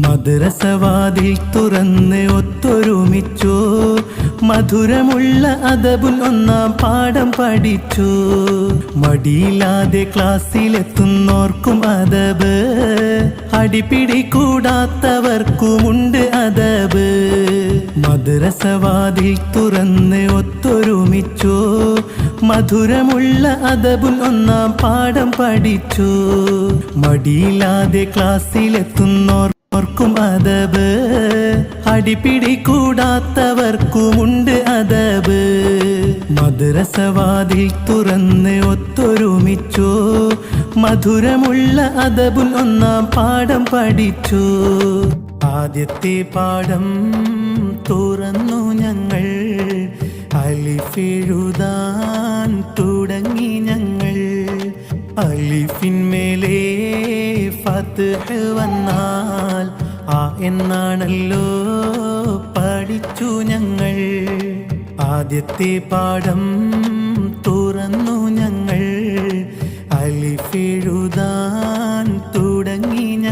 മദ്രസവാതിൽ തുറന്ന് ഒത്തൊരുമിച്ചു, മധുരമുള്ള അദബുൽ ഒന്നാം പാഠം പഠിച്ചു. മടിയില്ലാതെ ക്ലാസ്സിലെത്തുന്നോർക്കും അദബ്, അടിപിടി കൂടാത്തവർക്കുമുണ്ട് അദബ്. മദ്രസവാതിൽ തുറന്ന് ഒത്തൊരുമിച്ചു, മധുരമുള്ള അദബുൽ ഒന്നാം പാഠം പഠിച്ചു. മടിയില്ലാതെ ക്ലാസ്സിലെത്തുന്നോർക്കും അദബ്, അടിപിടി കൂടാത്തവർക്കുമുണ്ട് അദബ്. മദ്രസവാതിൽ തുറന്ന് ഒത്തൊരുമിച്ചു, മധുരമുള്ള അദബുൽ ഒന്നാം പാഠം പഠിച്ചു. ആദ്യത്തെ പാഠം തുറന്നു ഞങ്ങൾ, അലിഫെഴുതാൻ തുടങ്ങി ഞങ്ങൾ. അലിഫിന്മേലെ ഫത്ഹ് വന്നാൽ ആ എന്നാണല്ലോ പഠിച്ചു ഞങ്ങൾ. ആദ്യത്തെ പാഠം തുറന്നു